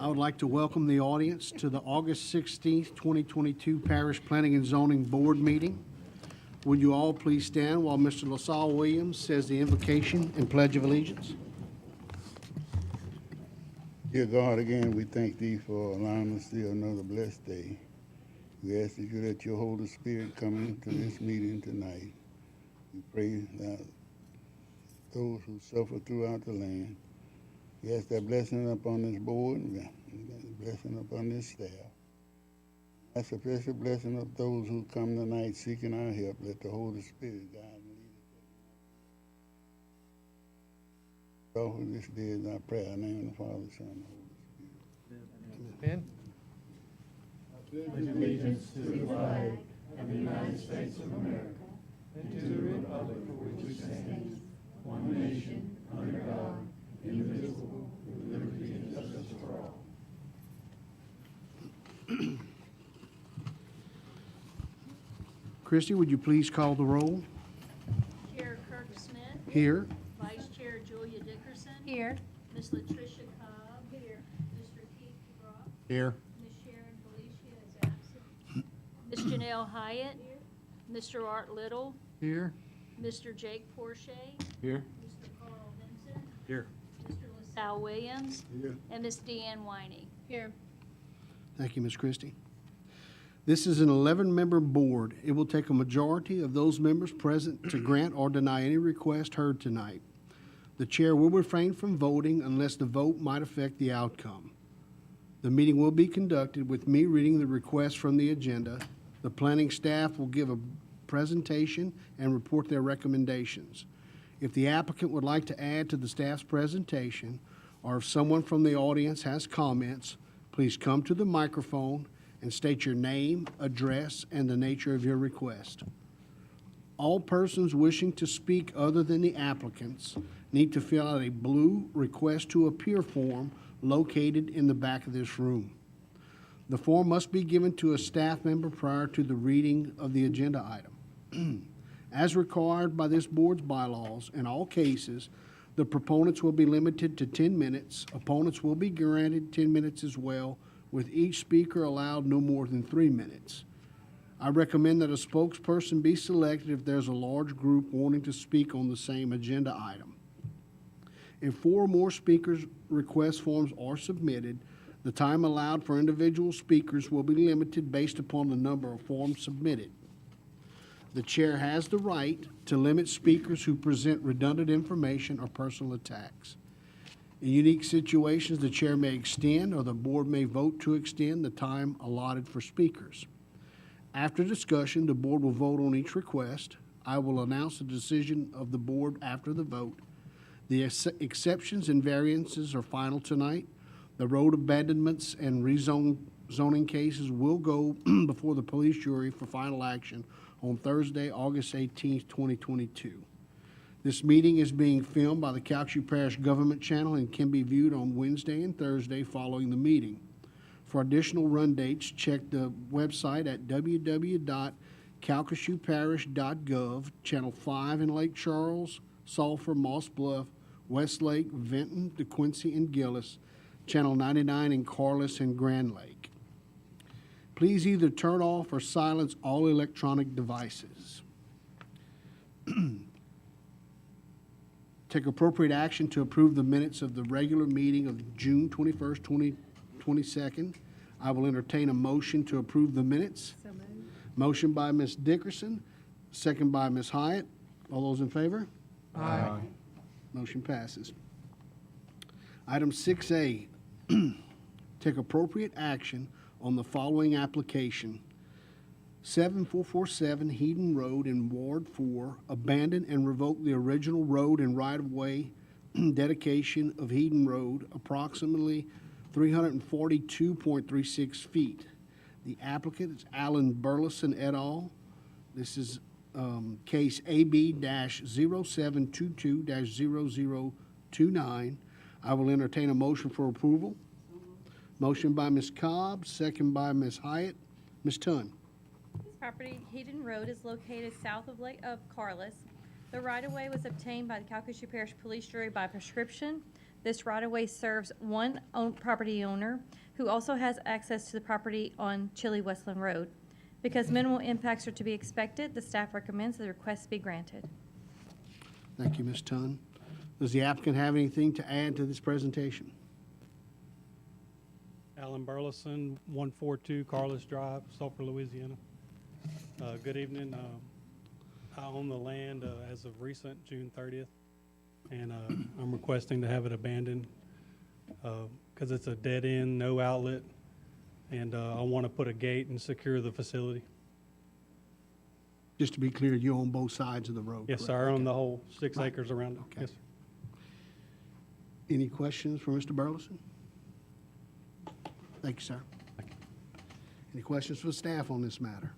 I would like to welcome the audience to the August 16th, 2022 Parish Planning and Zoning Board meeting. Would you all please stand while Mr. LaSalle Williams says the invocation and pledge of allegiance? Dear God, again, we thank thee for allowing us to see another blessed day. We ask that you let your Holy Spirit come into this meeting tonight. We pray that those who suffer throughout the land, we ask that blessing upon this board, blessing upon this staff. That's a special blessing of those who come tonight seeking our help. Let the Holy Spirit guide and lead us. All for this day is our prayer. In the name of the Father, Son, and Holy Spirit. Amen. Pledge allegiance to the flag of the United States of America and to the republic for which it stands, one nation, under God, indivisible, with liberty and justice for all. Christie, would you please call the roll? Chair Kirk Smith. Here. Vice Chair Julia Dickerson. Here. Ms. Latricia Cobb. Here. Mr. Keith Brock. Here. Ms. Sharon Felicia is absent. Ms. Janelle Hyatt. Mr. Art Little. Here. Mr. Jake Porche. Here. Mr. Carl Vincent. Here. Mr. LaSalle Williams. Here. And Ms. Deanne Winey. Here. Thank you, Ms. Christie. This is an 11-member board. It will take a majority of those members present to grant or deny any request heard tonight. The chair will refrain from voting unless the vote might affect the outcome. The meeting will be conducted with me reading the request from the agenda. The planning staff will give a presentation and report their recommendations. If the applicant would like to add to the staff's presentation, or if someone from the audience has comments, please come to the microphone and state your name, address, and the nature of your request. All persons wishing to speak other than the applicants need to fill out a blue Request to Appear form located in the back of this room. The form must be given to a staff member prior to the reading of the agenda item. As required by this board's bylaws, in all cases, the proponents will be limited to 10 minutes. Opponents will be granted 10 minutes as well, with each speaker allowed no more than 3 minutes. I recommend that a spokesperson be selected if there's a large group wanting to speak on the same agenda item. If 4 or more speakers' request forms are submitted, the time allowed for individual speakers will be limited based upon the number of forms submitted. The chair has the right to limit speakers who present redundant information or personal attacks. In unique situations, the chair may extend or the board may vote to extend the time allotted for speakers. After discussion, the board will vote on each request. I will announce the decision of the board after the vote. The exceptions and variances are final tonight. The road abandonments and rezoning cases will go before the police jury for final action on Thursday, August 18th, 2022. This meeting is being filmed by the Calcasieu Parish Government Channel and can be viewed on Wednesday and Thursday following the meeting. For additional run dates, check the website at www.calcasieuParish.gov, Channel 5 in Lake Charles, Sulphur, Moss Bluff, Westlake, Vinton, DeQuincy, and Gillis, Channel 99 in Corliss and Grand Lake. Please either turn off or silence all electronic devices. Take appropriate action to approve the minutes of the regular meeting of June 21st, 2022. I will entertain a motion to approve the minutes. So moved. Motion by Ms. Dickerson, second by Ms. Hyatt. All those in favor? Aye. Motion passes. Item 6A, take appropriate action on the following application. 7447 Heaton Road in Ward 4, abandon and revoke the original road and right-of-way dedication of Heaton Road, approximately 342.36 feet. The applicant is Alan Burleson et al. This is case AB-0722-0029. I will entertain a motion for approval. Motion by Ms. Cobb, second by Ms. Hyatt. Ms. Tunn. This property, Heaton Road, is located south of Lake of Carliss. The right-of-way was obtained by the Calcasieu Parish Police Jury by prescription. This right-of-way serves one property owner who also has access to the property on Chili Westland Road. Because minimal impacts are to be expected, the staff recommends the request be granted. Thank you, Ms. Tunn. Does the applicant have anything to add to this presentation? Alan Burleson, 142 Carlos Drive, Sulphur, Louisiana. Good evening. I own the land as of recent, June 30th, and I'm requesting to have it abandoned because it's a dead end, no outlet, and I want to put a gate and secure the facility. Just to be clear, you own both sides of the road? Yes, correct? sir. I own Okay. the whole 6 Right. acres around it. Okay. Yes, sir. Any questions for Mr. Burleson? Thank you, sir. Any questions for staff on this matter?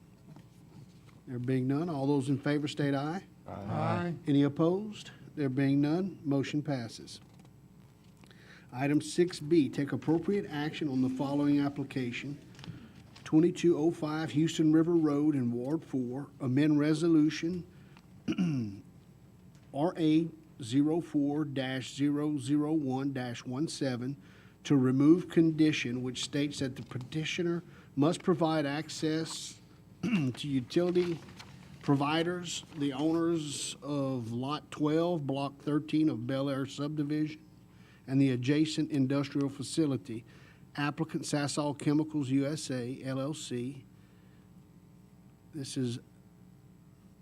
There being none, all those in favor state aye. Aye. Any opposed? There being none, motion passes. Item 6B, take appropriate action on the following application. 2205 Houston River Road in Ward 4, amend resolution RA 04-001-17 to remove condition which states that the petitioner must provide access to utility providers, the owners of Lot 12, Block 13 of Bel Air subdivision, and the adjacent industrial facility. Applicant Sasol Chemicals USA, LLC. This is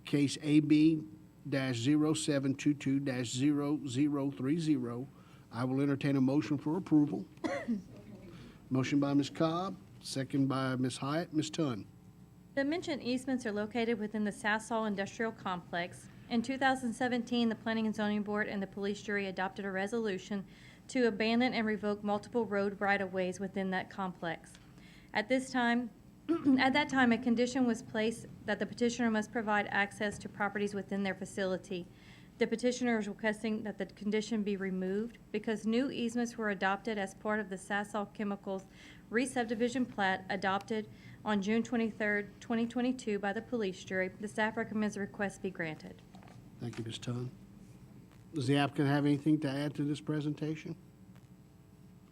case AB-0722-0030. I will entertain a motion for approval. Motion by Ms. Cobb, second by Ms. Hyatt. Ms. Tunn. The mentioned easements are located within the Sasol Industrial Complex. In 2017, the Planning and Zoning Board and the Police Jury adopted a resolution to abandon and revoke multiple road right-of-ways within that complex. At that time, a condition was placed that the petitioner must provide access to properties within their facility. The petitioner is requesting that the condition be removed because new easements were adopted as part of the Sasol Chemicals re-subdivision plat adopted on June 23, 2022 by the Police Jury. The staff recommends the request be granted. Thank you, Ms. Tunn. Does the applicant have anything to add to this presentation?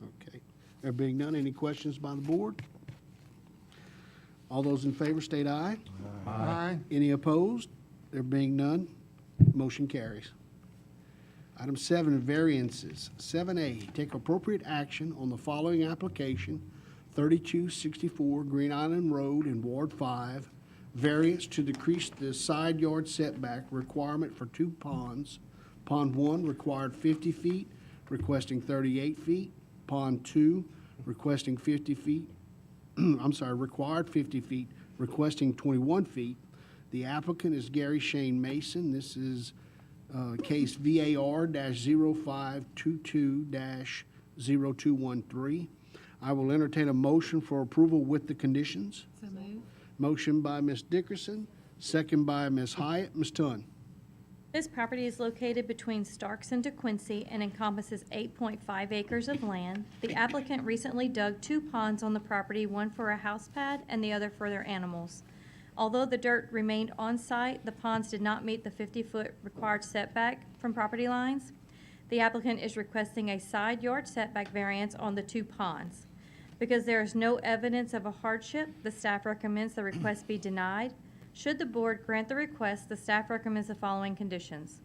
Okay. There being none, any questions by the board? All those in favor state aye. Aye. Any opposed? There being none, motion carries. Item 7, variances. 7A, take appropriate action on the following application, 3264 Green Island Road in Ward 5, variance to decrease the side yard setback requirement for 2 ponds. Pond 1 required 50 feet, requesting 38 feet. Pond 2 requesting 50 feet, required 50 feet, requesting 21 feet. The applicant is Gary Shane Mason. This is case VAR-0522-0213. I will entertain a motion for approval with the conditions. So moved. Motion by Ms. Dickerson, second by Ms. Hyatt. Ms. Tunn. This property is located between Starks and DeQuincy and encompasses 8.5 acres of land. The applicant recently dug 2 ponds on the property, one for a house pad and the other for their animals. Although the dirt remained on site, the ponds did not meet the 50-foot required setback from property lines. The applicant is requesting a side yard setback variance on the 2 ponds. Because there is no evidence of a hardship, the staff recommends the request be denied. Should the board grant the request, the staff recommends the following conditions: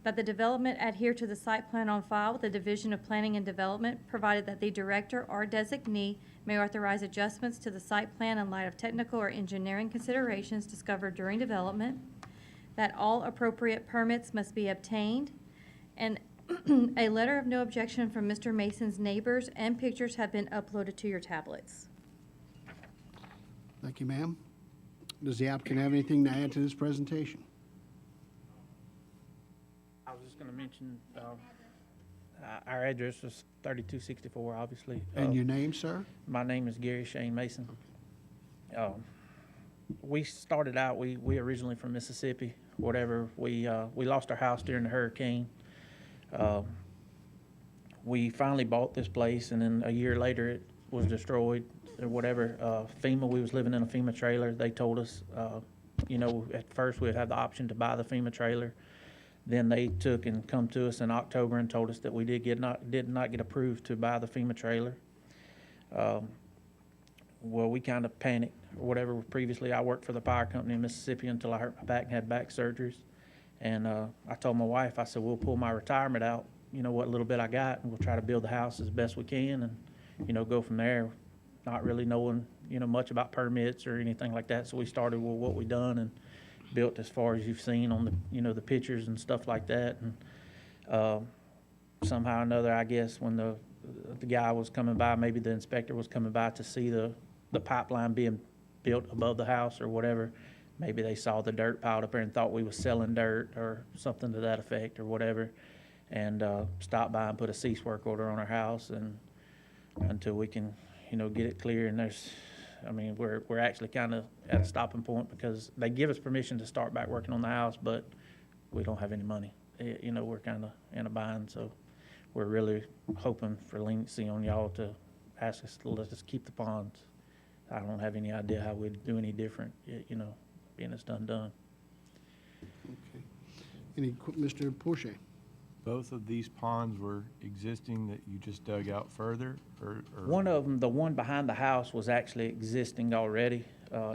that the development adhere to the site plan on file with the Division of Planning and Development, provided that the director or designee may authorize adjustments to the site plan in light of technical or engineering considerations discovered during development, that all appropriate permits must be obtained, and a letter of no objection from Mr. Mason's neighbors and pictures have been uploaded to your tablets. Thank you, ma'am. Does the applicant have anything to add to this presentation? I was just gonna mention, our address was 3264, obviously. And your name, sir? My name is Gary Shane Mason. We started out, we originally from Mississippi, whatever. We lost our house during the hurricane. We finally bought this place, and then a year later, it was destroyed or whatever. FEMA, we was living in a FEMA trailer. They told us, at first we'd have the option to buy the FEMA trailer. Then they took and come to us in October and told us that we did not get approved to buy the FEMA trailer. Well, we kind of panicked or whatever. Previously, I worked for the power company in Mississippi until I hurt my back and had back surgeries. And I told my wife, I said, we'll pull my retirement out, you know, what little bit I got, and we'll try to build the house as best we can and, you know, go from there, not really knowing, you know, much about permits or anything like that. So we started with what we done and built as far as you've seen on the, you know, the pictures and stuff like that. And somehow or another, I guess, when the guy was coming by, maybe the inspector was coming by to see the pipeline being built above the house or whatever, maybe they saw the dirt piled up there and thought we was selling dirt or something to that effect or whatever, and stopped by and put a cease work order on our house, and until we can, you know, get it clear. And I mean, we're actually kind of at a stopping point because they give us permission to start back working on the house, but we don't have any money. You know, we're kind of in a bind, so we're really hoping for leniency on y'all to ask us to let us keep the ponds. I don't have any idea how we'd do any different, you know, being it's done. Okay. Mr. Porsche? Both of these ponds were existing that you just dug out further, or? One of them, the one behind the house, was actually existing already.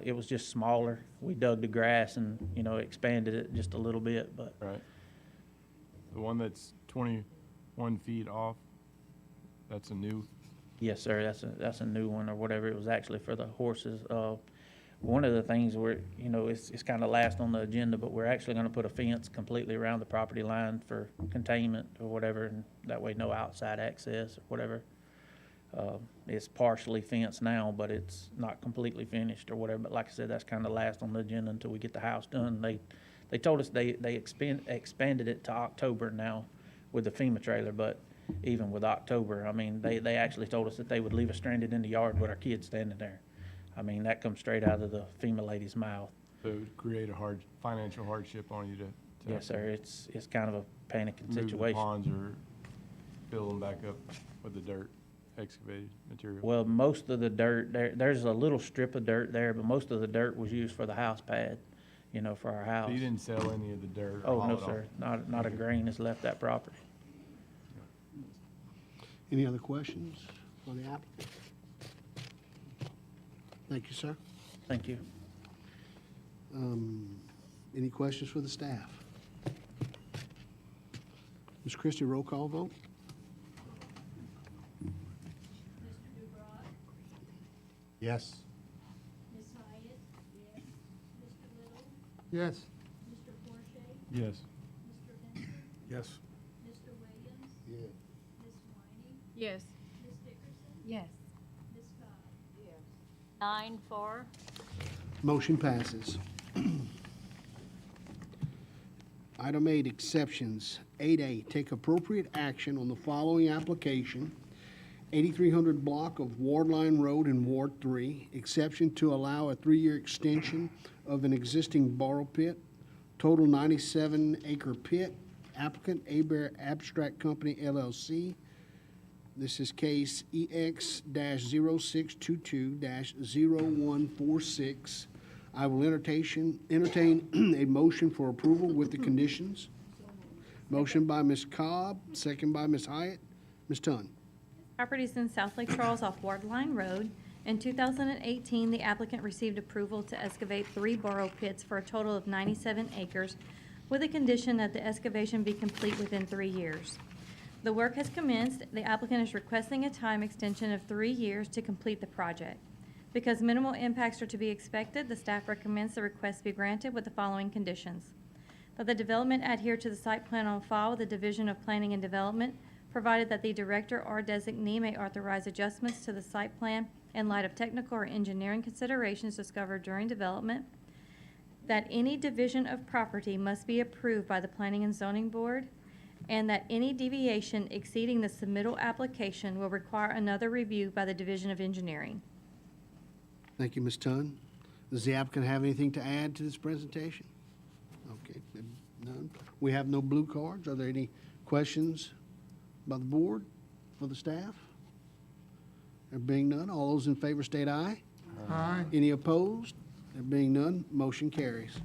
It was just smaller. We dug the grass and, you know, expanded it just a little bit, but Right. The one that's 21 feet off, that's a new, yes, sir, that's a new one or whatever. It was actually for the horses. One of the things we're, you know, it's kind of last on the agenda, but we're actually going to put a fence completely around the property line for containment or whatever, and that way no outside access or whatever. It's partially fenced now, but it's not completely finished or whatever. But like I said, that's kind of last on the agenda until we get the house done. They told us they expanded it to October now with the FEMA trailer, but even with October, I mean, they actually told us that they would leave us stranded in the yard with our kids standing there. I mean, that comes straight out of the FEMA lady's mouth. so it would create a financial hardship on you to Yes, sir, it's kind of a panicking move the situation. ponds or fill them back up with the dirt, excavated material. Well, most of the dirt, there's a little strip of dirt there, but most of the dirt was used for the house pad, you know, for our house. So you didn't sell any of the dirt? or Oh, haul no, it off? sir, not a grain has left that property. Any other questions for the applicant? Thank you, sir. Thank you. Any questions for the staff? Ms. Christie, roll call vote? Mr. Dubrow, Yes. Ms. Hyatt. Yes. Mr. Little, Yes. Mr. Porsche, Yes. Mr. Vincent, Yes. Mr. Williams, Yes. Ms. Whining, Yes. Ms. Dickerson, Yes. Ms. Cobb. Yes. 9-4. Motion passes. Item 8, exceptions. 8A, take appropriate action on the following application. 8300 block of Ward Line Road in Ward 3, exception to allow a 3-year extension of an existing borrow pit, total 97-acre pit, applicant Aber Abstract Company LLC. This is case EX-0622-0146. I will entertain a motion for approval with the conditions. Motion by Ms. Cobb, second by Ms. Hyatt. Ms. Tunn. Properties in South Lake Charles off Ward Line Road. In 2018, the applicant received approval to excavate 3 borrow pits for a total of 97 acres with a condition that the excavation be complete within 3 years. The work has commenced. The applicant is requesting a time extension of 3 years to complete the project. Because minimal impacts are to be expected, the staff recommends the request be granted with the following conditions: that the development adhere to the site plan on file with the Division of Planning and Development, provided that the director or designee may authorize adjustments to the site plan in light of technical or engineering considerations discovered during development, that any division of property must be approved by the Planning and Zoning Board, and that any deviation exceeding the submittal application will require another review by the Division of Engineering. Thank you, Ms. Tunn. Does the applicant have anything to add to this presentation? Okay, none. We have no blue cards. Are there any questions by the board for the staff? There being none, all those in favor state aye. Aye. Any opposed? There being none, motion carries.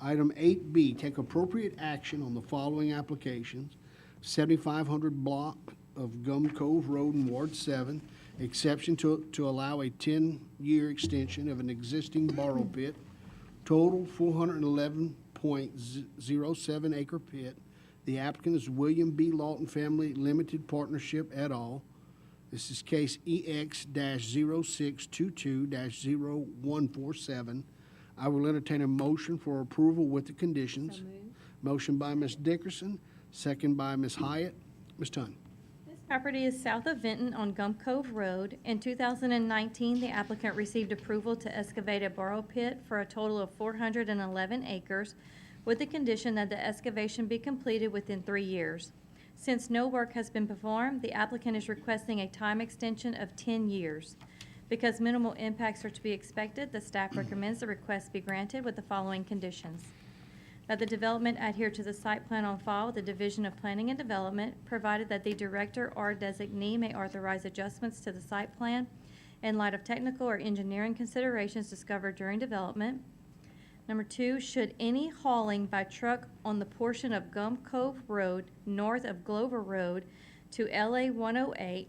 Item 8B, take appropriate action on the following applications. 7500 block of Gum Cove Road in Ward 7, exception to allow a 10-year extension of an existing borrow pit, total 411.07 acre pit. The applicant is William B. Lawton Family Limited Partnership et al. This is case EX-0622-0147. I will entertain a motion for approval with the conditions. Motion by Ms. Dickerson, second by Ms. Hyatt. Ms. Tunn. This property is south of Vinton on Gump Cove Road. In 2019, the applicant received approval to excavate a borrow pit for a total of 411 acres with the condition that the excavation be completed within 3 years. Since no work has been performed, the applicant is requesting a time extension of 10 years. Because minimal impacts are to be expected, the staff recommends the request be granted with the following conditions. That the development adhere to the site plan on file with the Division of Planning and Development, provided that the director or designee may authorize adjustments to the site plan in light of technical or engineering considerations discovered during development. Number 2, should any hauling by truck on the portion of Gum Cove Road north of Glover Road to LA 108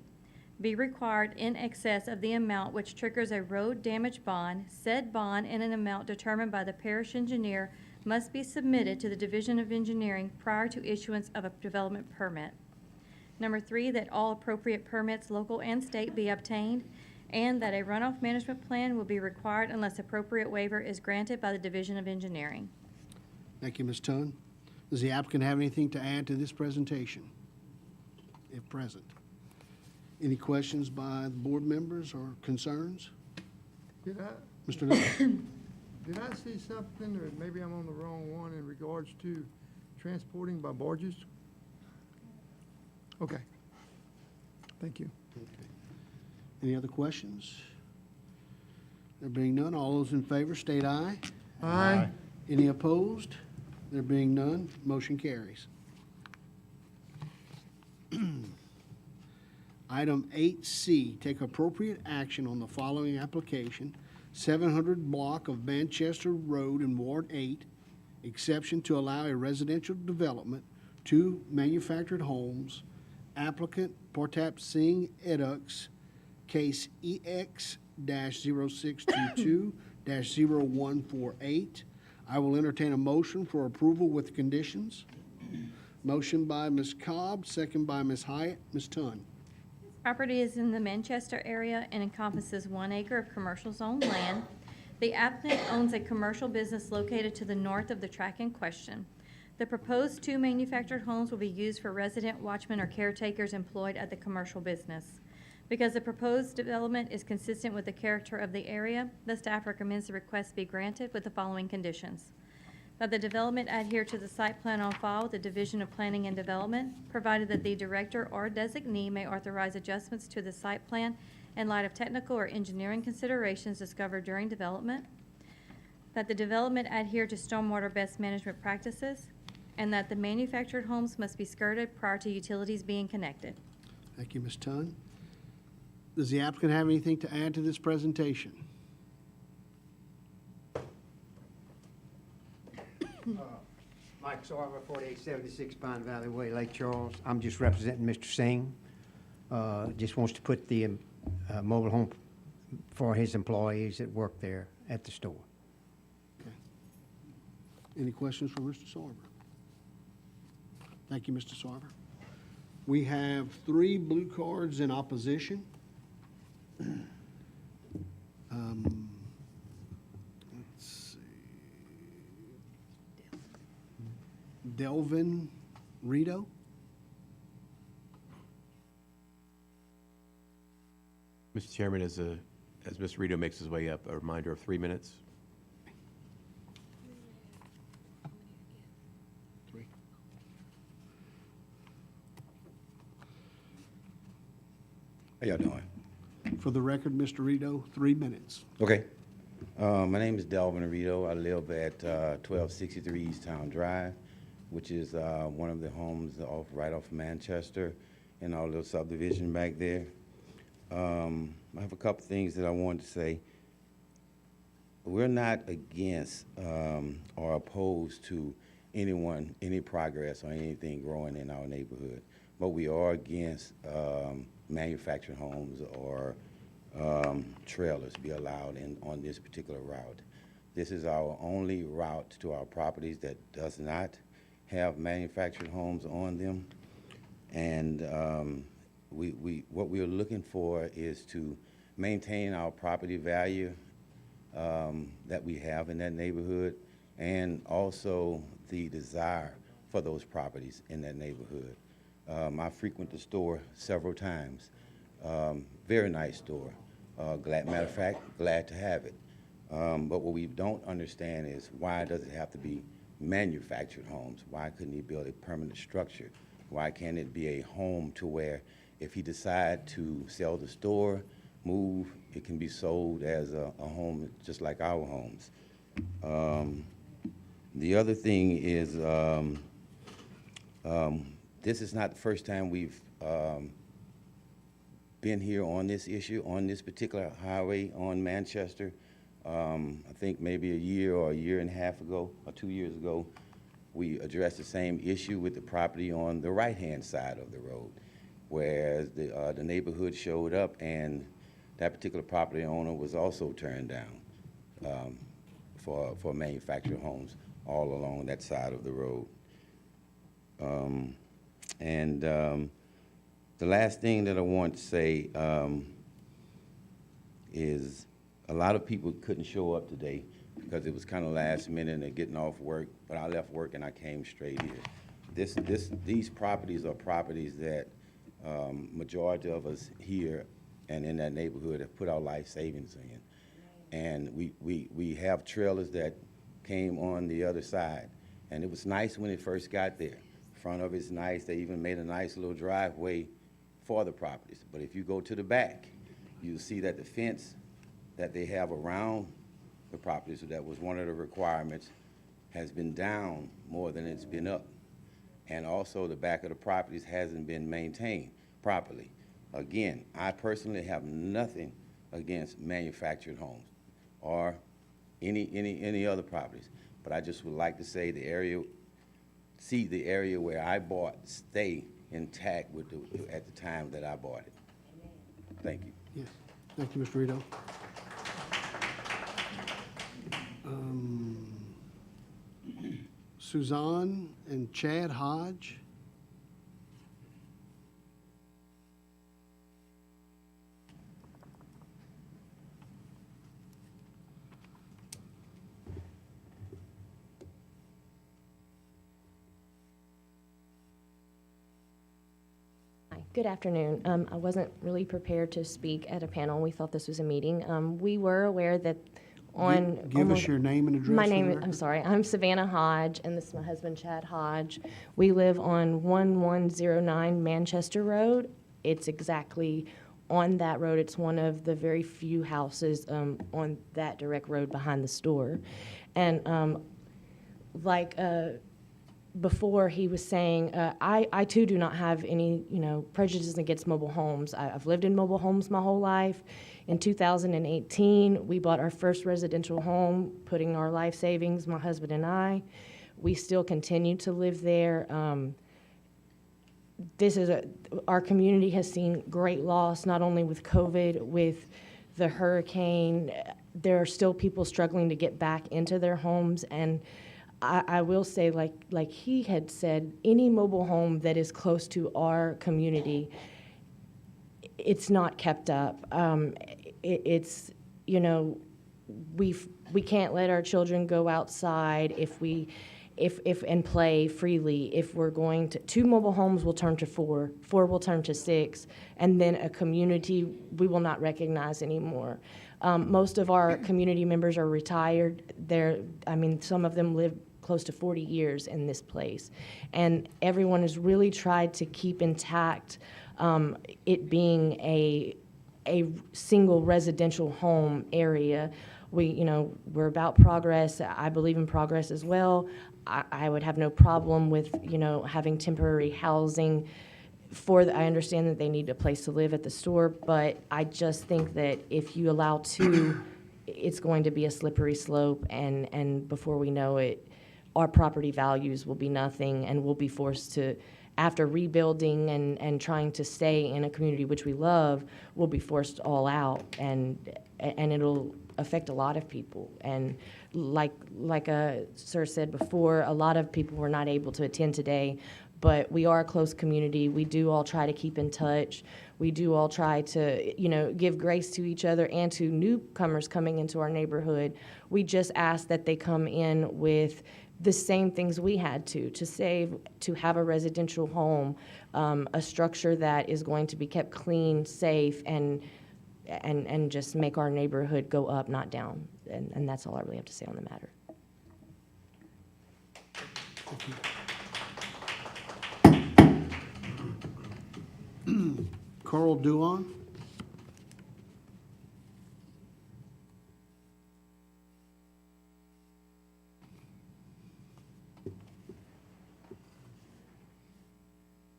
be required in excess of the amount which triggers a road damage bond, said bond in an amount determined by the parish engineer must be submitted to the Division of Engineering prior to issuance of a development permit. Number 3, that all appropriate permits, local and state, be obtained, and that a runoff management plan will be required unless appropriate waiver is granted by the Division of Engineering. Thank you, Ms. Tunn. Does the applicant have anything to add to this presentation, if present? Any questions by the board members or concerns? Did I, Mr. Miller? did I see something, or maybe I'm on the wrong one, in regards to transporting by barges? Okay. Thank you. Any other questions? There being none, all those in favor state aye. Aye. Any opposed? There being none, motion carries. Item 8C, take appropriate action on the following application. 700 block of Manchester Road in Ward 8, exception to allow a residential development, 2 manufactured homes. Applicant Partap Singh Edux, case EX-0622-0148. I will entertain a motion for approval with conditions. Motion by Ms. Cobb, second by Ms. Hyatt. Ms. Tunn. Property is in the Manchester area and encompasses 1 acre of commercial zone land. The applicant owns a commercial business located to the north of the tract in question. The proposed 2 manufactured homes will be used for resident watchmen or caretakers employed at the commercial business. Because the proposed development is consistent with the character of the area, the staff recommends the request be granted with the following conditions. That the development adhere to the site plan on file with the Division of Planning and Development, provided that the director or designee may authorize adjustments to the site plan in light of technical or engineering considerations discovered during development. That the development adhere to stormwater best management practices, and that the manufactured homes must be skirted prior to utilities being connected. Thank you, Ms. Tunn. Does the applicant have anything to add to this presentation? Mike Sarver, 4876 Pine Valley Way, Lake Charles. I'm just representing Mr. Singh. Just wants to put the mobile home for his employees that work there at the store. Any questions for Mr. Sarver? Thank you, Mr. Sarver. We have 3 blue cards in opposition. Let's see. Delvin Rito. Mr. Chairman, as Mr. Rito makes his way up, a reminder of 3 minutes. 3. How y'all doing? For the record, Mr. Rito, 3 minutes. Okay. My name is Delvin Arito. I live at 1263 East Town Drive, which is one of the homes right off Manchester and our little subdivision back there. I have a couple things that I wanted to say. we're not against or opposed to any progress or anything growing in our neighborhood, but we are against manufactured homes or trailers be allowed on this particular route. This is our only route to our properties that does not have manufactured homes on them. And what we are looking for is to maintain our property value that we have in that neighborhood, and also the desire for those properties in that neighborhood. I frequent the store several times. Very nice store. Matter of fact, glad to have it. But what we don't understand is, why does it have to be manufactured homes? Why couldn't he build a permanent structure? Why can't it be a home to where if he decide to sell the store, move, it can be sold as a home just like our homes. The other thing is, this is not the first time we've been here on this issue, on this particular highway on Manchester. I think maybe a year or a year and a half ago, or 2 years ago, we addressed the same issue with the property on the right-hand side of the road, whereas the neighborhood showed up and that particular property owner was also turned down for manufactured homes all along that side of the road. The last thing that I want to say is a lot of people couldn't show up today because it was kind of last minute and they're getting off work, but I left work and I came straight here. These properties are properties that majority of us here and in that neighborhood have put our life savings in. And we have trailers that came on the other side. And it was nice when it first got there. Front of it's nice. They even made a nice little driveway for the properties. But if you go to the back, you'll see that the fence that they have around the properties, so that was one of the requirements, has been down more than it's been up. And also the back of the properties hasn't been maintained properly. Again, I personally have nothing against manufactured homes or any other properties, but I just would like to say the area where I bought stay intact at the time that I bought it. Thank you. Yes, thank you, Mr. Rito. Suzanne and Chad Hodge. Good afternoon. I wasn't really prepared to speak at a panel. We thought this was a meeting. We were aware that on... Give us your name and address. My for the name, record. I'm sorry, I'm Savannah Hodge, and this is my husband, Chad Hodge. We live on 1109 Manchester Road. It's exactly on that road. It's one of the very few houses on that direct road behind the store. And before he was saying, I too do not have any, prejudices against mobile homes. I've lived in mobile homes my whole life. In 2018, we bought our first residential home, putting our life savings, my husband and I. We still continue to live there. Our community has seen great loss, not only with COVID, with the hurricane. There are still people struggling to get back into their homes, and I will say, like he had said, any mobile home that is close to our community, it's not kept up. It's we can't let our children go outside and play freely. If we're going to, 2 mobile homes will turn to 4 will turn to 6, and then a community we will not recognize anymore. Most of our community members are retired. Some of them live close to 40 years in this place. And everyone has really tried to keep intact it being a single residential home area. We're about progress. I believe in progress as well. I would have no problem with, having temporary housing I understand that they need a place to live at the store, but I just think that if you allow 2 it's going to be a slippery slope, and before we know it, our property values will be nothing, and we'll be forced to, after rebuilding and trying to stay in a community which we love, we'll be forced all out, and it'll affect a lot of people. And like Sir said before, a lot of people were not able to attend today, but we are a close community. We do all try to keep in touch. We do all try to, give grace to each other and to newcomers coming into our neighborhood. We just ask that they come in with the same things we had to save, to have a residential home, a structure that is going to be kept clean, safe, and just make our neighborhood go up, not down. And that's all I really have to say on the matter. Carl Duan?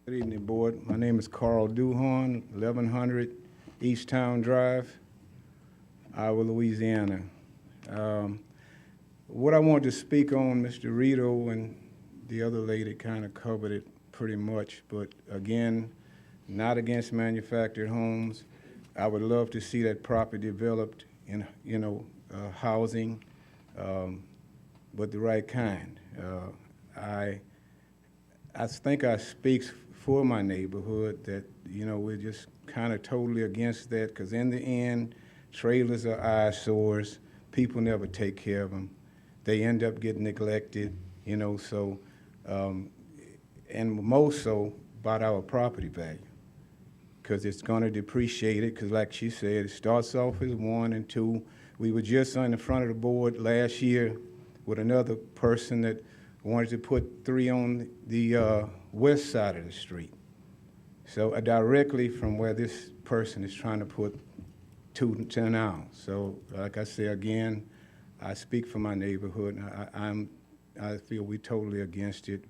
Good evening, Board. My name is Carl Duhon, 1100 East Town Drive, Iowa, Louisiana. What I wanted to speak on, Mr. Rito and the other lady kind of covered it pretty much, but again, not against manufactured homes. I would love to see that property developed in, housing, but the right kind. I think I speak for my neighborhood that, we're just kind of totally against that, because in the end, trailers are eyesores. People never take care of them. They end up getting neglected, so, and most so about our property value, because it's going to depreciate it, because like she said, it starts off as 1 and 2. We were just on the front of the board last year with another person that wanted to put 3 on the west side of the street. So directly from where this person is trying to put 2 now. So like I say again, I speak for my neighborhood, and I feel we're totally against it.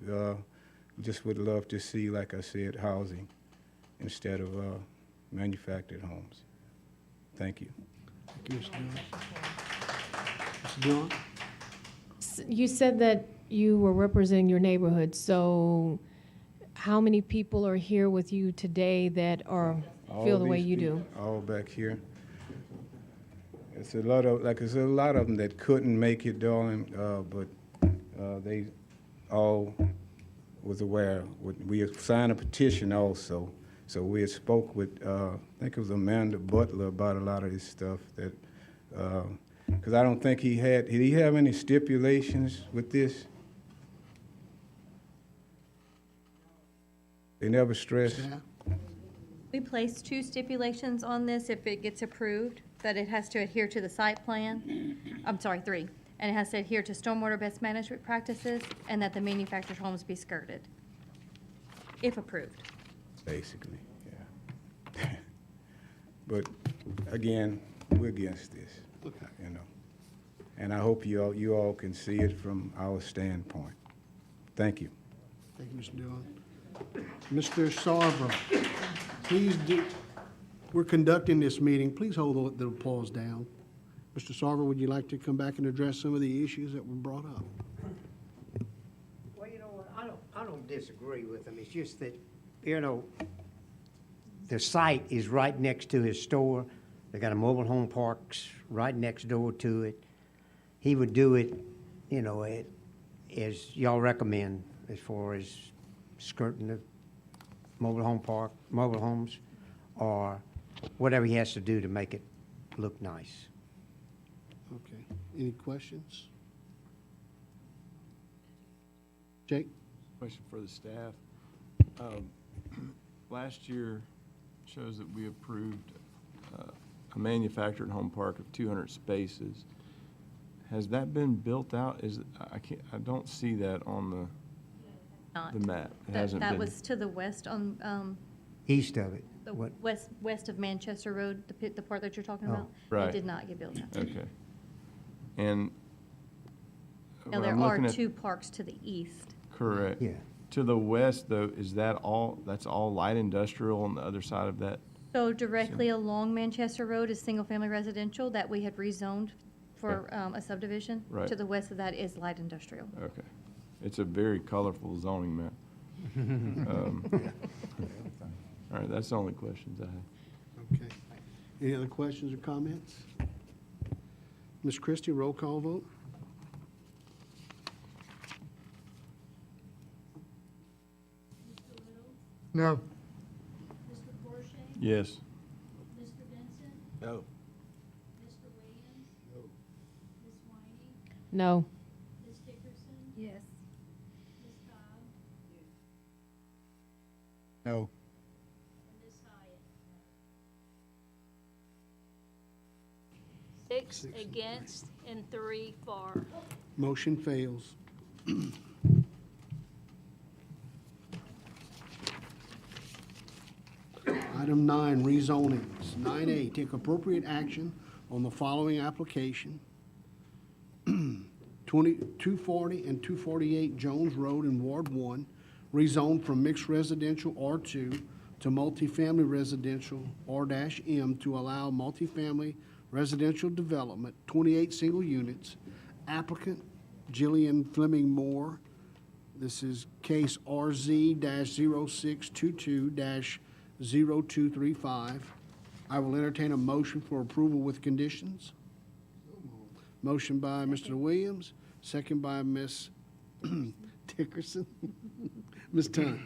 Just would love to see, like I said, housing instead of manufactured homes. Thank you. Thank you, Mr. Dillon. Mr. Dillon? You said that you were representing your neighborhood, so how many people are here with you today that feel the way you do? All back here. It's a lot of, there's a lot of them that couldn't make it, darling, but they all was aware. We signed a petition also, so we had spoke with, I think it was Amanda Butler about a lot of this stuff that, because I don't think did he have any stipulations with this? They never stressed. Yeah. We placed 2 stipulations on this if it gets approved, that it has to adhere to the site plan. I'm sorry, 3. And it has to adhere to stormwater best management practices, and that the manufactured homes be skirted, if approved. Basically, yeah. But again, we're against this, And I hope you all can see it from our standpoint. Thank you. Thank you, Mr. Dillon. Mr. Sarver, please do, we're conducting this meeting. Please hold the applause down. Mr. Sarver, would you like to come back and address some of the issues that were brought up? Well, you know what, I don't disagree with him. It's just that, the site is right next to his store. They got a mobile home parks right next door to it. He would do it, as y'all recommend, as far as skirting the mobile homes, or whatever he has to do to make it look nice. Okay. Any questions? Jake? Question for the staff. Last year shows that we approved a manufactured home park of 200 spaces. Has that been built out? I don't see that on the map. It hasn't That been. was to the west on, East of it. the What? west of Manchester Road, the part that you're talking about. Right. It did not get built out. Okay. And Now, when there I'm are looking at- 2 parks to the east. Correct. Yeah. To the west, though, that's all light industrial on the other side of that? So directly along Manchester Road is single-family residential that we had rezoned for a subdivision. Right. To the west of that is light industrial. Okay. It's a very colorful zoning map. All right, that's the only questions I have. Okay. Any other questions or comments? Ms. Christie, roll call vote? No. Mr. Forshane? Yes. Mr. Vincent? No. Mr. Williams? No. Ms. Whiting? No. Ms. Dickerson? Yes. Ms. Cobb? No. And Ms. Hyatt? Six against and 3 for. Motion fails. Item 9, rezonings. 9A, take appropriate action on the following application. 240 and 248 Jones Road in Ward 1, rezoned from mixed residential R2 to multifamily residential R-M to allow multifamily residential development, 28 single units. Applicant Jillian Fleming Moore. This is case RZ-0622-0235. I will entertain a motion for approval with conditions. Motion by Mr. Williams, second by Ms. Dickerson. Ms. Dunn.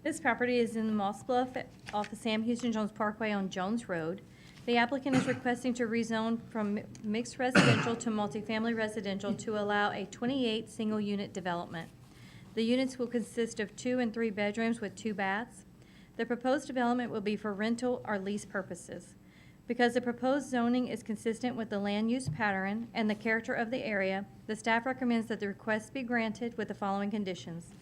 This property is in the Moss Bluff off of Sam Houston Jones Parkway on Jones Road. The applicant is requesting to rezone from mixed residential to multifamily residential to allow a 28 single-unit development. The units will consist of 2 and 3 bedrooms with 2 baths. The proposed development will be for rental or lease purposes. Because the proposed zoning is consistent with the land use pattern and the character of the area, the staff recommends that the request be granted with the following conditions: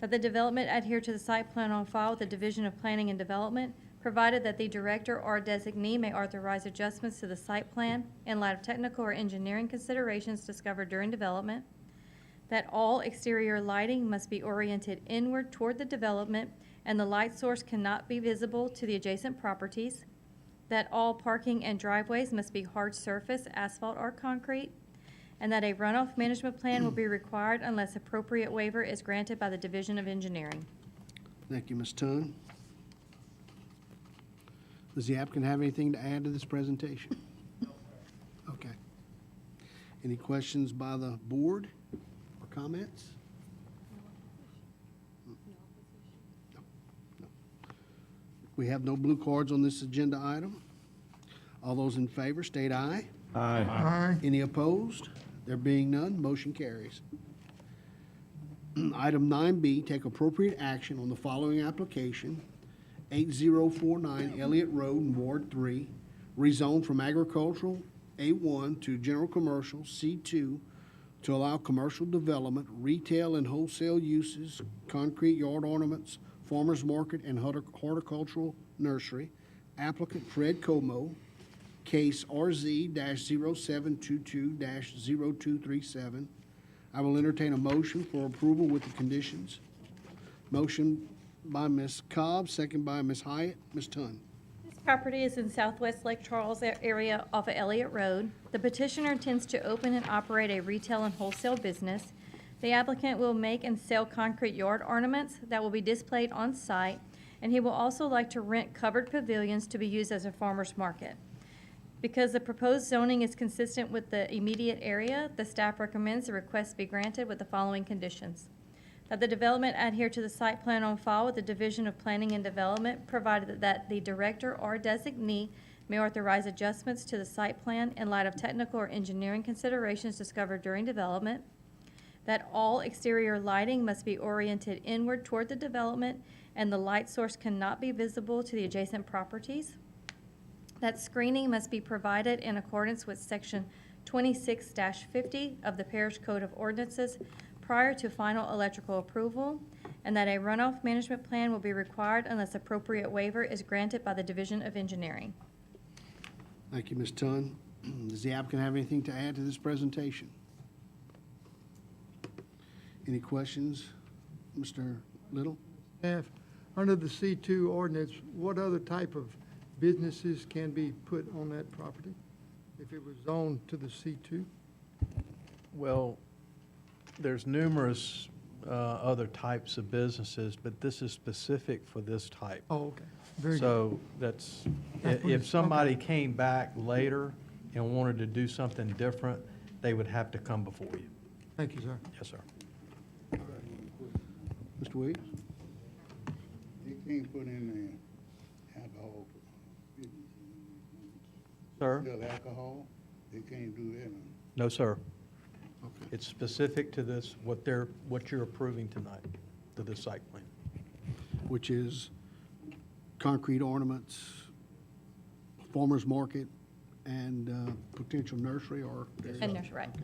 that the development adhere to the site plan on file with the Division of Planning and Development, provided that the director or designee may authorize adjustments to the site plan in light of technical or engineering considerations discovered during development, that all exterior lighting must be oriented inward toward the development and the light source cannot be visible to the adjacent properties, that all parking and driveways must be hard surface, asphalt or concrete, and that a runoff management plan will be required unless appropriate waiver is granted by the Division of Engineering. Thank you, Ms. Dunn. Does the applicant have anything to add to this presentation? Okay. Any questions by the board or comments? No. No. We have no blue cards on this agenda item. All those in favor state aye. Aye. Aye. Any opposed? There being none, motion carries. Item 9B, take appropriate action on the following application. 8049 Elliott Road in Ward 3, rezoned from agricultural A1 to general commercial C2 to allow commercial development, retail and wholesale uses, concrete yard ornaments, farmers market, and horticultural nursery. Applicant Fred Como, case RZ-0722-0237. I will entertain a motion for approval with the conditions. Motion by Ms. Cobb, second by Ms. Hyatt. Ms. Dunn. This property is in southwest Lake Charles area off of Elliott Road. The petitioner intends to open and operate a retail and wholesale business. The applicant will make and sell concrete yard ornaments that will be displayed on site, and he will also like to rent covered pavilions to be used as a farmer's market. Because the proposed zoning is consistent with the immediate area, the staff recommends the request be granted with the following conditions: that the development adhere to the site plan on file with the Division of Planning and Development, provided that the director or designee may authorize adjustments to the site plan in light of technical or engineering considerations discovered during development, that all exterior lighting must be oriented inward toward the development and the light source cannot be visible to the adjacent properties, that screening must be provided in accordance with Section 26-50 of the Parish Code of Ordinances prior to final electrical approval, and that a runoff management plan will be required unless appropriate waiver is granted by the Division of Engineering. Thank you, Ms. Dunn. Does the applicant have anything to add to this presentation? Any questions? Mr. Little? Staff, under the C2 ordinance, what other type of businesses can be put on that property if it was zoned to the C2? Well, there's numerous other types of businesses, but this is specific for this type. Oh, okay. Very good. So that's, That's what if it's- somebody okay. came back later and wanted to do something different, they would have to come before you. Thank you, sir. Yes, sir. Mr. Williams? They can't put in there alcohol. Sir? Sell alcohol, they can't do that. No, sir. Okay. It's specific to this, what you're approving tonight, to this site plan. Which is concrete ornaments, farmer's market, and potential nursery or? And nursery, right.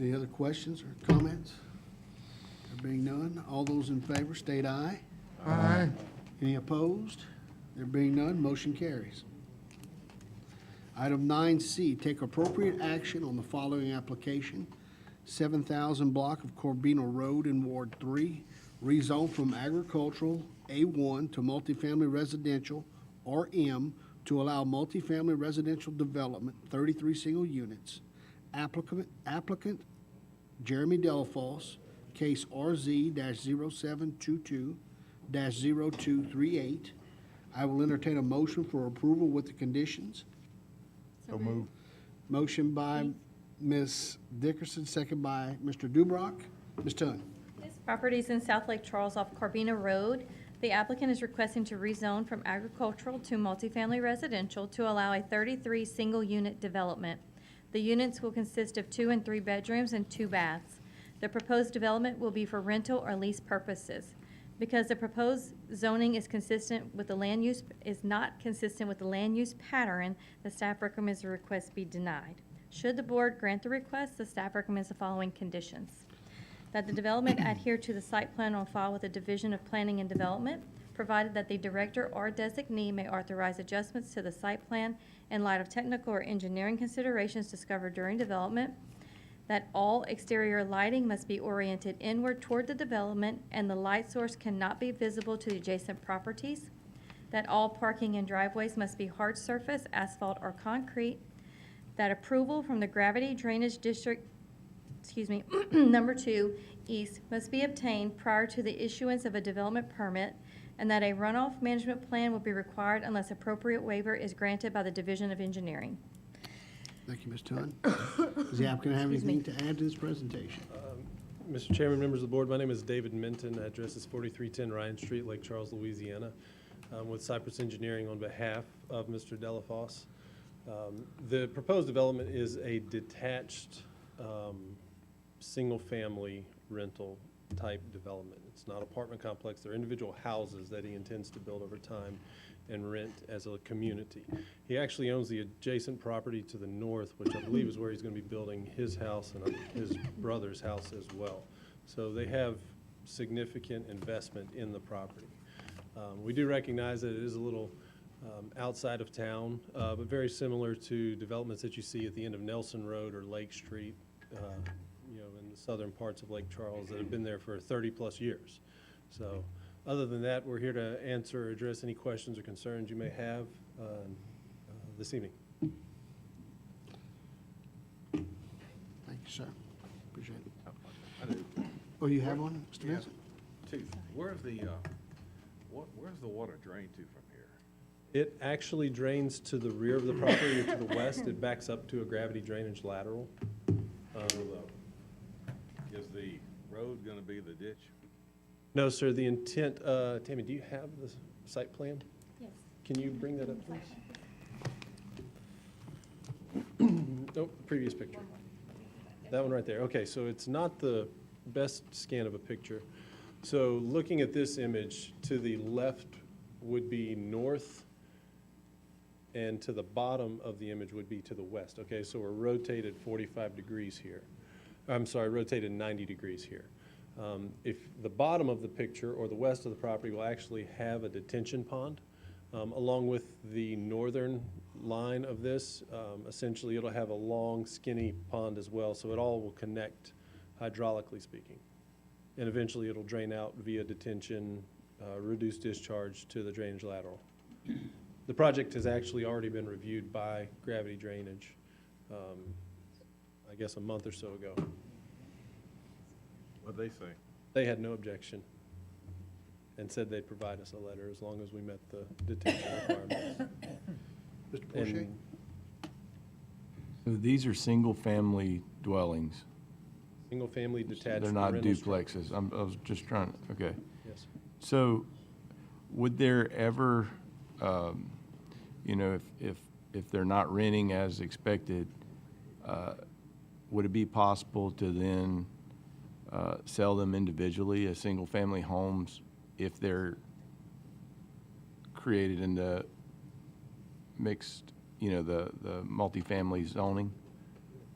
Any other questions or comments? There being none, all those in favor state aye. Aye. Any opposed? There being none, motion carries. Item 9C, take appropriate action on the following application. 7,000 block of Corbino Road in Ward 3, rezone from agricultural A1 to multifamily residential RM to allow multifamily residential development, 33 single units. Applicant Jeremy Delafosse, case RZ-0722-0238. I will entertain a motion for approval with the conditions. So move. Motion by Ms. Dickerson, second by Mr. Dubrock. Ms. Dunn. This property is in South Lake Charles off Carbina Road. The applicant is requesting to rezone from agricultural to multifamily residential to allow a 33 single-unit development. The units will consist of 2 and 3 bedrooms and 2 baths. The proposed development will be for rental or lease purposes. Because the proposed zoning is consistent with the land use, is not consistent with the land use pattern, the staff recommends the request be denied. Should the board grant the request, the staff recommends the following conditions: that the development adhere to the site plan on file with the Division of Planning and Development, provided that the director or designee may authorize adjustments to the site plan in light of technical or engineering considerations discovered during development, that all exterior lighting must be oriented inward toward the development and the light source cannot be visible to the adjacent properties, that all parking and driveways must be hard surface, asphalt, or concrete, that approval from the Gravity Drainage District, number 2, East, must be obtained prior to the issuance of a development permit, and that a runoff management plan will be required unless appropriate waiver is granted by the Division of Engineering. Thank you, Ms. Dunn. Does the applicant have anything to add to this presentation? Mr. Chairman, members of the board, my name is David Minton. Address is 4310 Ryan Street, Lake Charles, Louisiana. With Cypress Engineering on behalf of Mr. Delafosse. The proposed development is a detached, single-family rental type development. It's not apartment complex. They're individual houses that he intends to build over time and rent as a community. He actually owns the adjacent property to the north, which I believe is where he's going to be building his house and his brother's house as well. So they have significant investment in the property. We do recognize that it is a little outside of town, but very similar to developments that you see at the end of Nelson Road or Lake Street, in the southern parts of Lake Charles that have been there for 30-plus years. So other than that, we're here to answer or address any questions or concerns you may have this evening. Thank you, sir. Appreciate it. Oh, you have one, Mr. Vincent? Where's the water drain to from here? It actually drains to the rear of the property or to the west. It backs up to a gravity drainage lateral. Is the road going to be the ditch? No, sir, the intent, Tammy, do you have the site plan? Yes. Can you bring that up, please? Nope, previous picture. That one right there. Okay, so it's not the best scan of a picture. So looking at this image, to the left would be north, and to the bottom of the image would be to the west. Okay, so we're rotated 45 degrees here. I'm sorry, rotated 90 degrees here. If the bottom of the picture or the west of the property will actually have a detention pond, along with the northern line of this, essentially it'll have a long skinny pond as well, so it all will connect hydraulically speaking. And eventually it'll drain out via detention, reduced discharge to the drainage lateral. The project has actually already been reviewed by Gravity Drainage, I guess a month or so ago. What'd they say? They had no objection and said they'd provide us a letter as long as we met the detention requirements. Mr. Porcher? And So these are single-family dwellings. single-family detached. They're not rental structure. duplexes. I was just trying, okay. Yes. So would there ever, you know, if they're not renting as expected, would it be possible to then sell them individually as single-family homes if they're created in the mixed, you know, the multifamily zoning?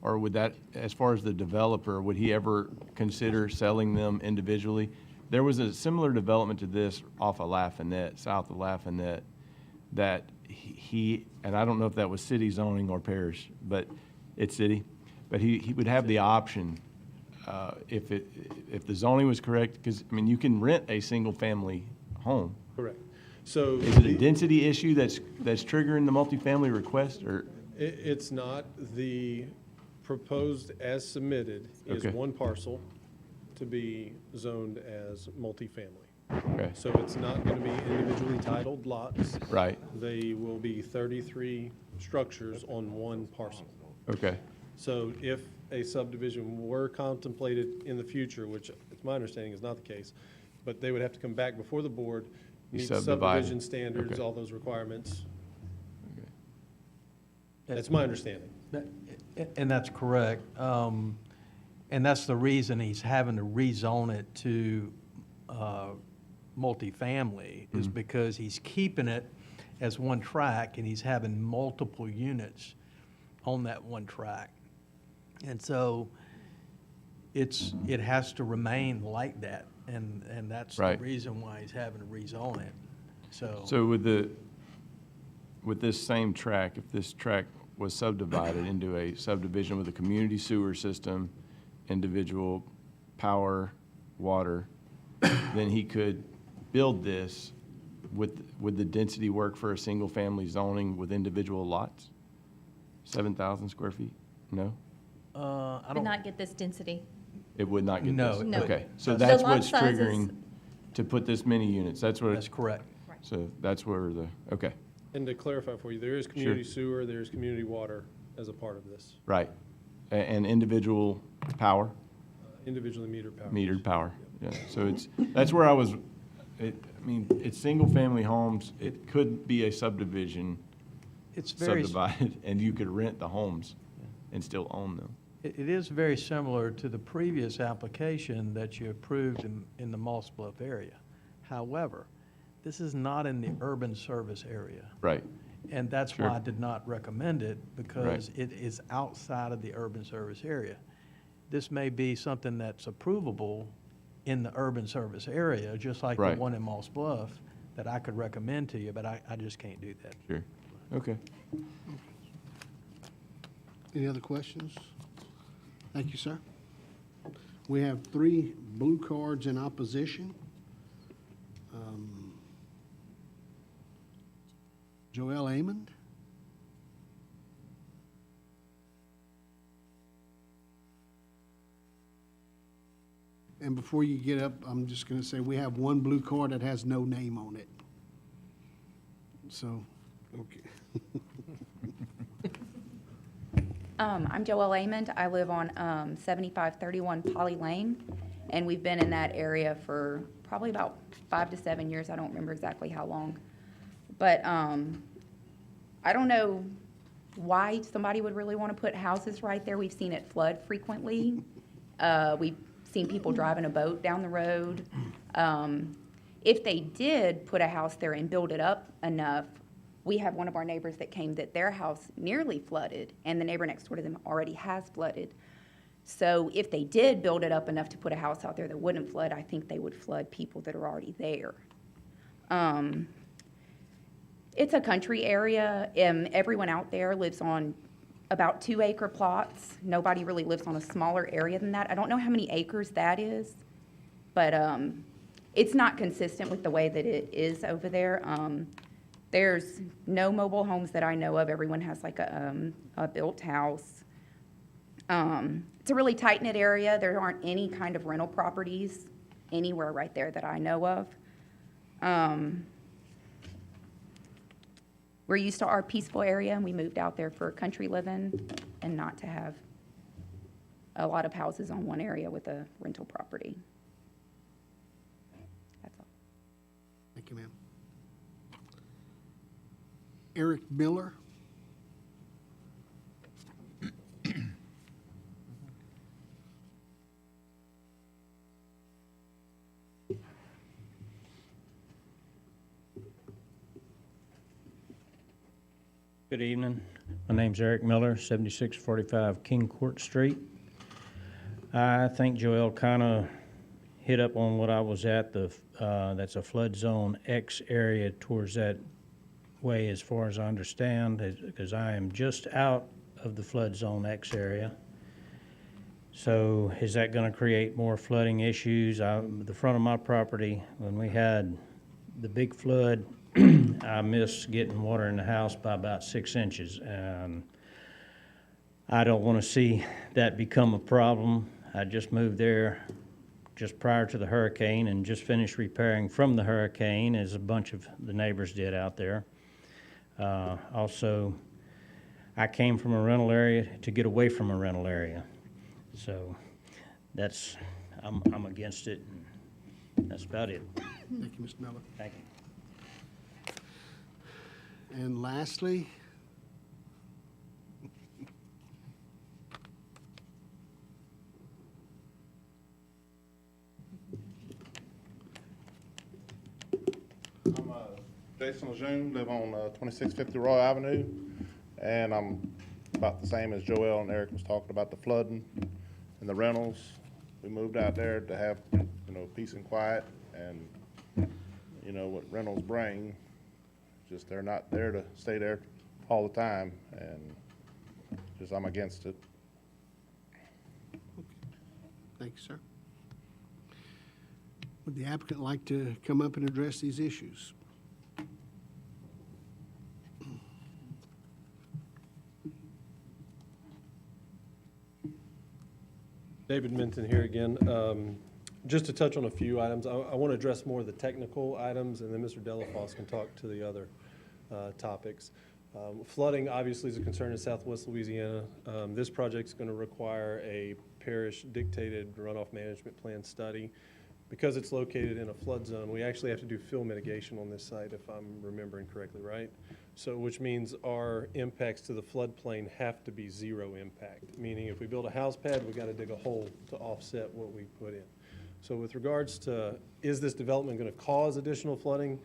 Or would that, as far as the developer, would he ever consider selling them individually? There was a similar development to this off of Lafayette, south of Lafayette, that he, and I don't know if that was city zoning or parish, but it's city, but he would have the option, if the zoning was correct, because, I mean, you can rent a single-family home. Correct. So. Is it a density issue that's triggering the multifamily request, or? It's not. The proposed as submitted is Okay. one parcel to be zoned as multifamily. Okay. So it's not going to be individually titled lots. Right. They will be 33 structures on one parcel. Okay. So if a subdivision were contemplated in the future, which it's my understanding is not the case, but they would have to come back before the board, Be meet subdivided. subdivision standards, Okay. all those requirements. Okay. That's my understanding. And that's correct. And that's the reason he's having to rezone it to multifamily, is because he's keeping it as one track and he's having multiple units on that one track. And so it has to remain like that, and that's the Right. reason why he's having to rezone it. So with this same track, if this track was subdivided into a subdivision with a community sewer system, individual power, water, then he could build this would the density work for a single-family zoning with individual lots? 7,000 square feet? No? I Did don't, not get this density. It would not get No, this? No. Okay, so The that's lot what's size is- triggering to put this many units, that's what. that's correct. So that's where okay, And to clarify for you, there is community sewer, there's community water as a part of this, right. And individual power, individually metered power. metered power, yeah. So that's where I was, I mean, it's single-family homes, it could be a subdivision It's very, subdivided, and you could rent the homes and still own them. it is very similar to the previous application that you approved in the Moss Bluff area. However, this is not in the urban service area. Right, And that's why I did not recommend it, because Right. it is outside of the urban service area. This may be something that's approvable in the urban service area, just like the Right. one in Moss Bluff, that I could recommend to you, but I just can't do that. sure, okay. Any other questions? Thank you, sir. We have 3 blue cards in opposition. Joel Amond. And before you get up, I'm just going to say we have 1 blue card that has no name on it. So, okay. I'm Joelle Amond. I live on 7531 Polly Lane, and we've been in that area for probably about 5 to 7 years. I don't remember exactly how long. But I don't know why somebody would really want to put houses right there. We've seen it flood frequently. We've seen people driving a boat down the road. If they did put a house there and build it up enough, we have one of our neighbors that came that their house nearly flooded, and the neighbor next door to them already has flooded. So if they did build it up enough to put a house out there that wouldn't flood, I think they would flood people that are already there. It's a country area. Everyone out there lives on about 2-acre plots. Nobody really lives on a smaller area than that. I don't know how many acres that is, but it's not consistent with the way that it is over there. There's no mobile homes that I know of. Everyone has like a built house. It's a really tight-knit area. There aren't any kind of rental properties anywhere right there that I know of. We're used to our peaceful area, and we moved out there for country living and not to have a lot of houses on one area with a rental property. That's all. Thank you, ma'am. Eric Miller. Good evening. My name's Eric Miller, 7645 King Court Street. I think Joel kind of hit up on what I was at. That's a flood zone X area towards that way, as far as I understand, because I am just out of the flood zone X area. So is that going to create more flooding issues? The front of my property, when we had the big flood, I missed getting water in the house by about 6 inches, and I don't want to see that become a problem. I just moved there just prior to the hurricane and just finished repairing from the hurricane, as a bunch of the neighbors did out there. Also, I came from a rental area to get away from a rental area. So I'm against it. That's about it. Thank you, Mr. Miller. Thank you. And lastly, I'm Jason Lejeune, live on 2650 Roy Avenue, and I'm about the same as Joel and Eric was talking about the flooding and the rentals. We moved out there to have, peace and quiet, and, what rentals bring, just they're not there to stay there all the time, and just I'm against it. thank you, sir. Would the applicant like to come up and address these issues? David Minton here again. Just to touch on a few items, I want to address more of the technical items, and then Mr. Delafosse can talk to the other topics. Flooding obviously is a concern in Southwest Louisiana. This project's going to require a parish-dictated runoff management plan study. Because it's located in a flood zone, we actually have to do fill mitigation on this site, if I'm remembering correctly, right? So, which means our impacts to the floodplain have to be zero impact, meaning if we build a house pad, we got to dig a hole to offset what we put in. So with regards to, is this development going to cause additional flooding?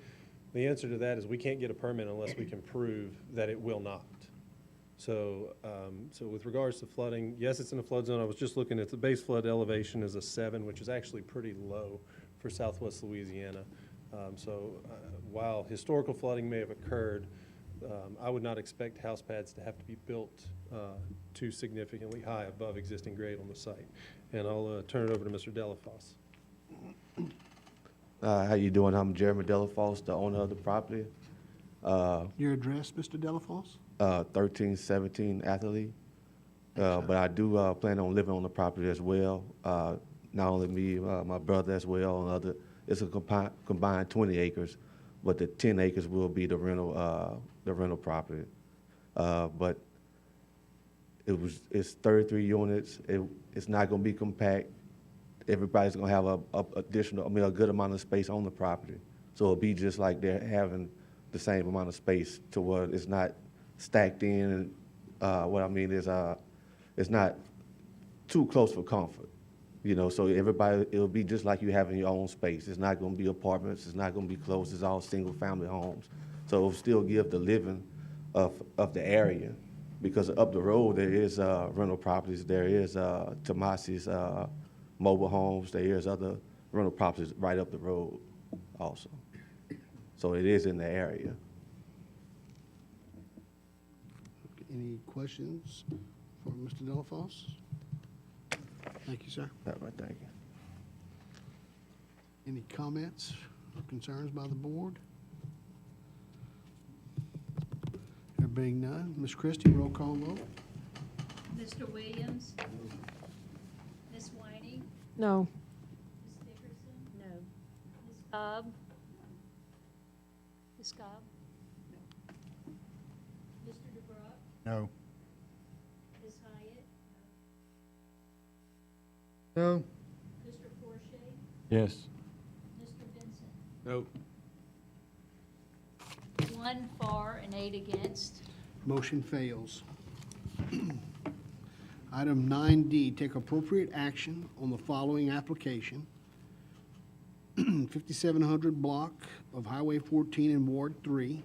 The answer to that is we can't get a permit unless we can prove that it will not. So, so with regards to flooding, yes, it's in a flood zone. I was just looking at the base flood elevation is a 7, which is actually pretty low for Southwest Louisiana. While historical flooding may have occurred, I would not expect house pads to have to be built too significantly high above existing grade on the site. And I'll turn it over to Mr. Delafosse. How you doing? I'm Jeremy Delafosse, the owner of the property. Your address, Mr. Delafosse? 1317 Atherley. But I do plan on living on the property as well. Not only me, my brother as well, and other. It's a combined 20 acres, but the 10 acres will be the rental property. But it's 33 units. It's not going to be compact. Everybody's going to have a good amount of space on the property. So it'll be just like they're having the same amount of space to where it's not stacked in. What I mean is it's not too close for comfort. So it'll be just like you having your own space. It's not going to be apartments. It's not going to be close. It's all single-family homes. So it'll still give the living of the area. Because up the road, there is rental properties. There is Tomasi's mobile homes. There is other rental properties right up the road also. So it is in the area. Any questions for Mr. Delafosse? Thank you, sir. All right, thank you. Any comments or concerns by the board? being none, Ms. Christie, roll call vote. Mr. Williams? Ms. Whiting? No. Ms. Dickerson? No. Ms. Cobb? Ms. Cobb? No. Mr. DeBruck? No. Ms. Hyatt? No. Mr. Forshee? Yes. Mr. Benson? No. 1 for and 8 against. Motion fails. Item 9D, take appropriate action on the following application. 5700 block of Highway 14 in Ward 3,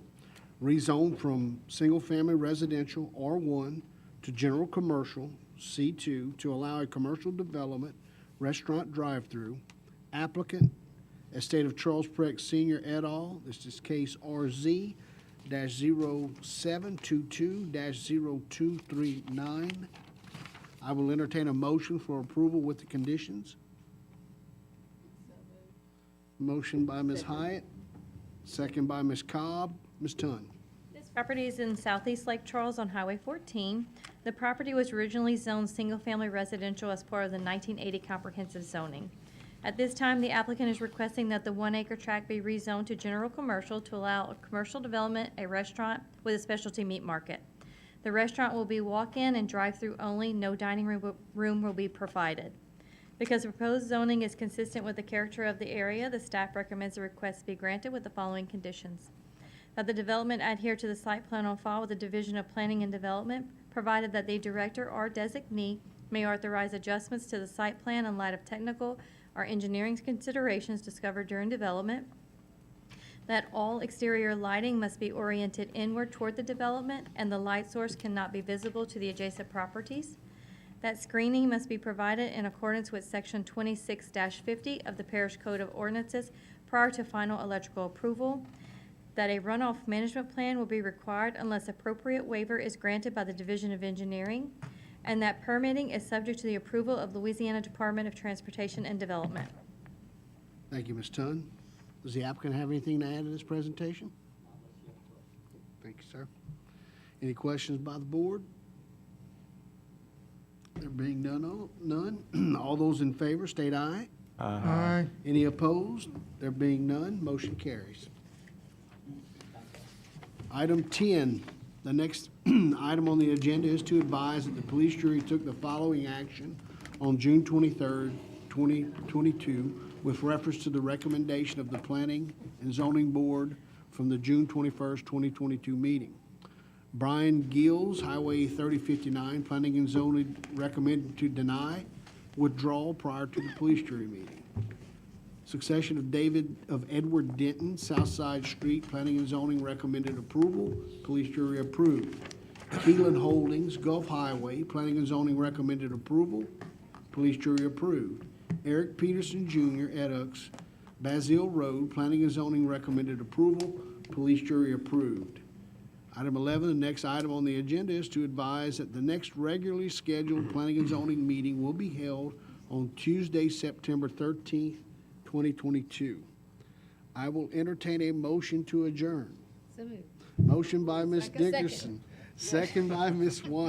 rezoned from single-family residential R1 to general commercial C2 to allow a commercial development restaurant drive-through. Applicant, Estate of Charles Preck Sr. et al. This is case RZ-0722-0239. I will entertain a motion for approval with the conditions. Motion by Ms. Hyatt, second by Ms. Cobb. Ms. Tunn. This property is in southeast Lake Charles on Highway 14. The property was originally zoned single-family residential as part of the 1980 comprehensive zoning. At this time, the applicant is requesting that the 1-acre tract be rezoned to general commercial to allow a commercial development, a restaurant with a specialty meat market. The restaurant will be walk-in and drive-through only. No dining room will be provided. Because the proposed zoning is consistent with the character of the area, the staff recommends the request be granted with the following conditions. That the development adhere to the site plan on file with the Division of Planning and Development, provided that the director or designee may authorize adjustments to the site plan in light of technical or engineering considerations discovered during development. That all exterior lighting must be oriented inward toward the development and the light source cannot be visible to the adjacent properties. That screening must be provided in accordance with Section 26-50 of the Parish Code of Ordinances prior to final electrical approval. That a runoff management plan will be required unless appropriate waiver is granted by the Division of Engineering. And that permitting is subject to the approval of Louisiana Department of Transportation and Development. Thank you, Ms. Tunn. Does the applicant have anything to add to this presentation? Thank you, sir. Any questions by the board? There being none, all those in favor state aye. Aye. Any opposed? There being none, motion carries. Item 10, the next item on the agenda is to advise that the police jury took the following action on June 23rd, 2022, with reference to the recommendation of the Planning and Zoning Board from the June 21st, 2022 meeting. Brian Gills, Highway 3059, Planning and Zoning recommended to deny withdrawal prior to the police jury meeting. Succession of Edward Denton, Southside Street, Planning and Zoning recommended approval, police jury approved. Keelan Holdings, Gulf Highway, Planning and Zoning recommended approval, police jury approved. Eric Peterson Jr., Eddux, Basile Road, Planning and Zoning recommended approval, police jury approved. Item 11, the next item on the agenda is to advise that the next regularly scheduled Planning and Zoning meeting will be held on Tuesday, September 13th, 2022. I will entertain a motion to adjourn. So moved. Motion by Ms. Second. Dickerson, second by Ms. White.